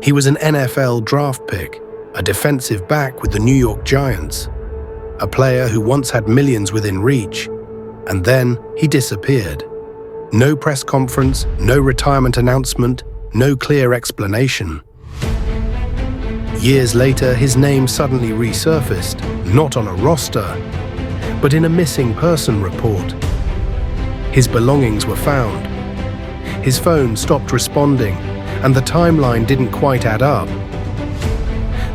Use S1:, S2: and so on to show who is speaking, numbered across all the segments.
S1: He was an NFL draft pick, a defensive back with the New York Giants, a player who once had millions within reach, and then he disappeared. No press conference, no retirement announcement, no clear explanation. Years later, his name suddenly resurfaced, not on a roster, but in a missing person report. His belongings were found. His phone stopped responding, and the timeline didn't quite add up.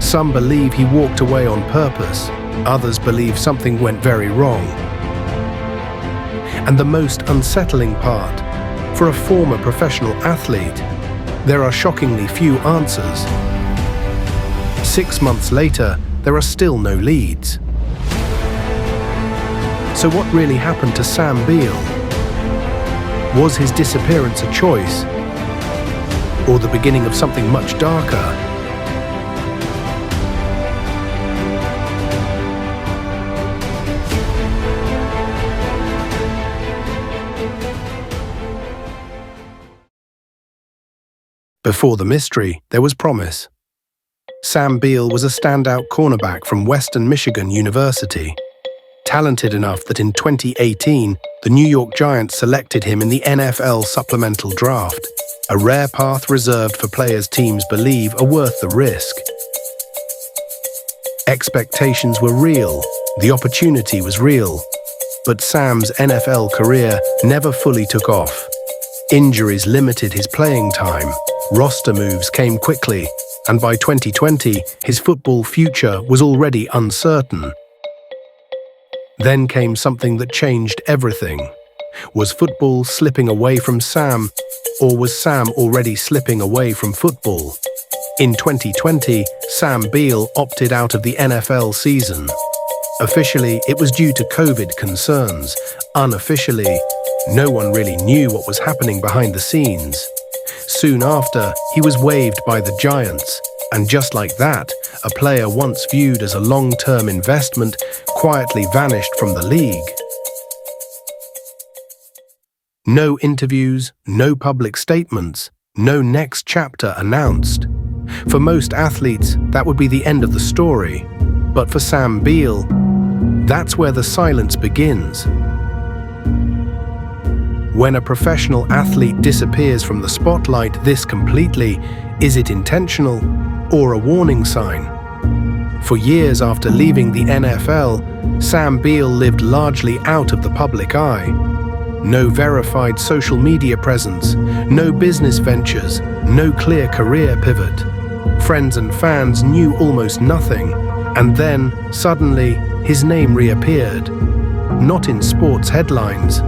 S1: Some believe he walked away on purpose, others believe something went very wrong. And the most unsettling part, for a former professional athlete, there are shockingly few answers. 6 months later, there are still no leads. So what really happened to Sam Beal? Was his disappearance a choice? Or the beginning of something much darker? Before the mystery, there was promise. Sam Beal was a standout cornerback from Western Michigan University. Talented enough that in 2018, the New York Giants selected him in the NFL supplemental draft, a rare path reserved for players teams believe are worth the risk. Expectations were real, the opportunity was real, but Sam's NFL career never fully took off. Injuries limited his playing time, roster moves came quickly, and by 2020, his football future was already uncertain. Then came something that changed everything. Was football slipping away from Sam, or was Sam already slipping away from football? In 2020, Sam Beal opted out of the NFL season. Officially, it was due to COVID concerns. Unofficially, no one really knew what was happening behind the scenes. Soon after, he was waived by the Giants, and just like that, a player once viewed as a long-term investment quietly vanished from the league. No interviews, no public statements, no next chapter announced. For most athletes, that would be the end of the story. But for Sam Beal, that's where the silence begins. When a professional athlete disappears from the spotlight this completely, is it intentional or a warning sign? For years after leaving the NFL, Sam Beal lived largely out of the public eye. No verified social media presence, no business ventures, no clear career pivot. Friends and fans knew almost nothing, and then, suddenly, his name reappeared. Not in sports headlines,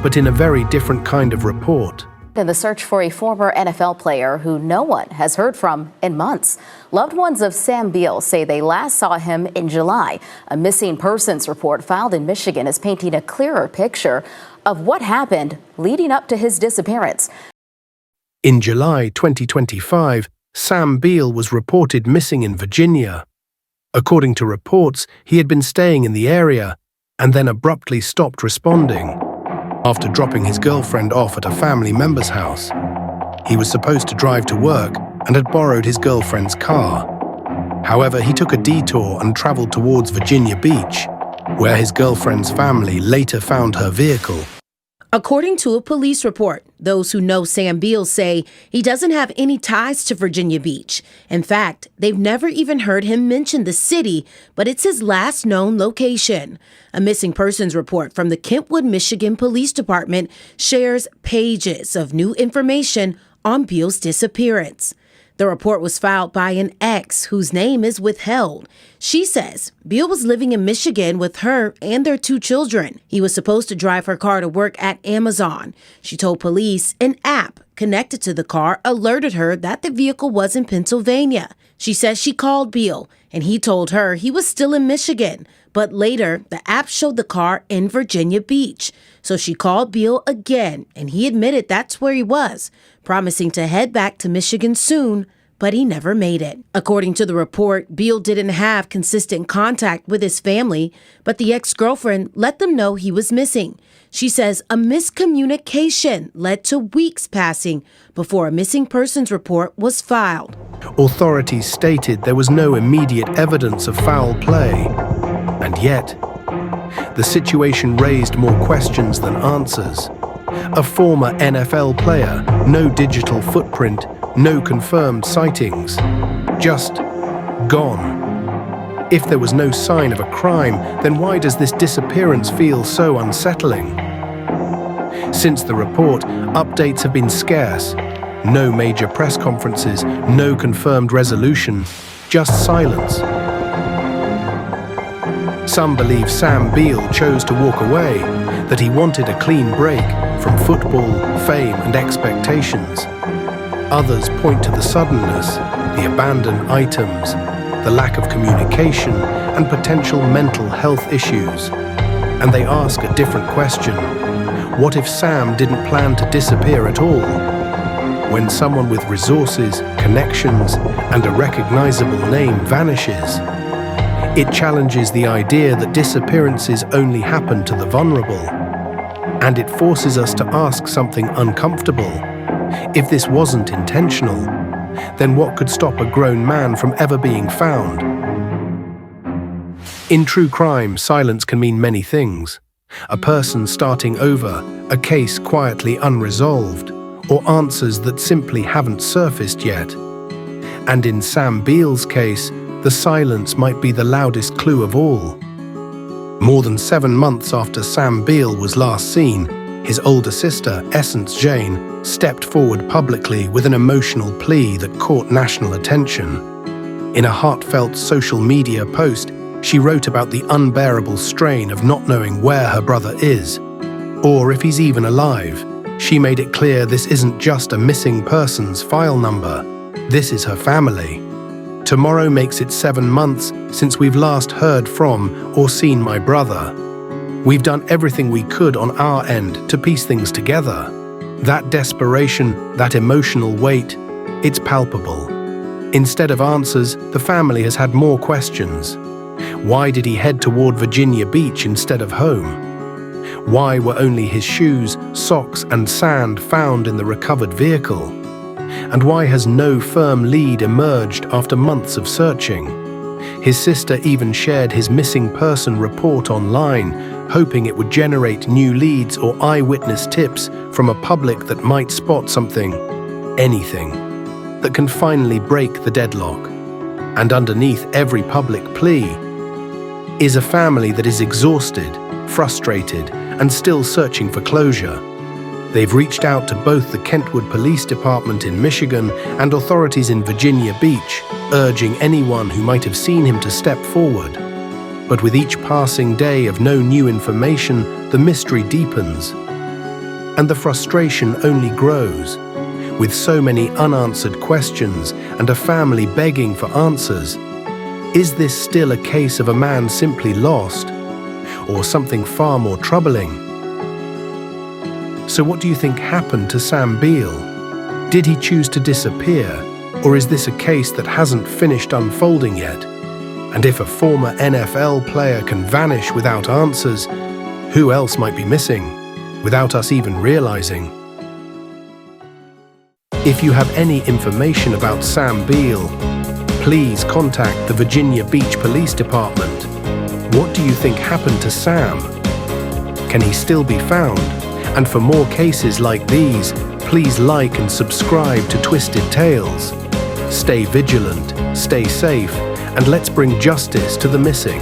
S1: but in a very different kind of report.
S2: In the search for a former NFL player who no one has heard from in months. Loved ones of Sam Beal say they last saw him in July. A missing persons report filed in Michigan is painting a clearer picture of what happened leading up to his disappearance.
S1: In July 2025, Sam Beal was reported missing in Virginia. According to reports, he had been staying in the area and then abruptly stopped responding. After dropping his girlfriend off at a family member's house. He was supposed to drive to work and had borrowed his girlfriend's car. However, he took a detour and traveled towards Virginia Beach, where his girlfriend's family later found her vehicle.
S3: According to a police report, those who know Sam Beal say he doesn't have any ties to Virginia Beach. In fact, they've never even heard him mention the city, but it's his last known location. A missing persons report from the Kentwood, Michigan Police Department shares pages of new information on Beal's disappearance. The report was filed by an ex whose name is withheld. She says Beal was living in Michigan with her and their 2 children. He was supposed to drive her car to work at Amazon. She told police an app connected to the car alerted her that the vehicle was in Pennsylvania. She says she called Beal and he told her he was still in Michigan. But later, the app showed the car in Virginia Beach. So she called Beal again and he admitted that's where he was, promising to head back to Michigan soon, but he never made it. According to the report, Beal didn't have consistent contact with his family, but the ex-girlfriend let them know he was missing. She says a miscommunication led to weeks passing before a missing persons report was filed.
S1: Authorities stated there was no immediate evidence of foul play. And yet, the situation raised more questions than answers. A former NFL player, no digital footprint, no confirmed sightings, just gone. If there was no sign of a crime, then why does this disappearance feel so unsettling? Since the report, updates have been scarce. No major press conferences, no confirmed resolution, just silence. Some believe Sam Beal chose to walk away, that he wanted a clean break from football, fame and expectations. Others point to the suddenness, the abandoned items, the lack of communication and potential mental health issues. And they ask a different question. What if Sam didn't plan to disappear at all? When someone with resources, connections and a recognizable name vanishes, it challenges the idea that disappearances only happen to the vulnerable. And it forces us to ask something uncomfortable. If this wasn't intentional, then what could stop a grown man from ever being found? In true crime, silence can mean many things. A person starting over, a case quietly unresolved, or answers that simply haven't surfaced yet. And in Sam Beal's case, the silence might be the loudest clue of all. More than 7 months after Sam Beal was last seen, his older sister, Essence Jane, stepped forward publicly with an emotional plea that caught national attention. In a heartfelt social media post, she wrote about the unbearable strain of not knowing where her brother is, or if he's even alive. She made it clear this isn't just a missing person's file number. This is her family. Tomorrow makes it 7 months since we've last heard from or seen my brother. We've done everything we could on our end to piece things together. That desperation, that emotional weight, it's palpable. Instead of answers, the family has had more questions. Why did he head toward Virginia Beach instead of home? Why were only his shoes, socks and sand found in the recovered vehicle? And why has no firm lead emerged after months of searching? His sister even shared his missing person report online, hoping it would generate new leads or eyewitness tips from a public that might spot something, anything, that can finally break the deadlock. And underneath every public plea is a family that is exhausted, frustrated, and still searching for closure. They've reached out to both the Kentwood Police Department in Michigan and authorities in Virginia Beach, urging anyone who might have seen him to step forward. But with each passing day of no new information, the mystery deepens. And the frustration only grows. With so many unanswered questions and a family begging for answers, is this still a case of a man simply lost, or something far more troubling? So what do you think happened to Sam Beal? Did he choose to disappear, or is this a case that hasn't finished unfolding yet? And if a former NFL player can vanish without answers, who else might be missing, without us even realizing? If you have any information about Sam Beal, please contact the Virginia Beach Police Department. What do you think happened to Sam? Can he still be found? And for more cases like these, please like and subscribe to Twisted Tales. Stay vigilant, stay safe, and let's bring justice to the missing.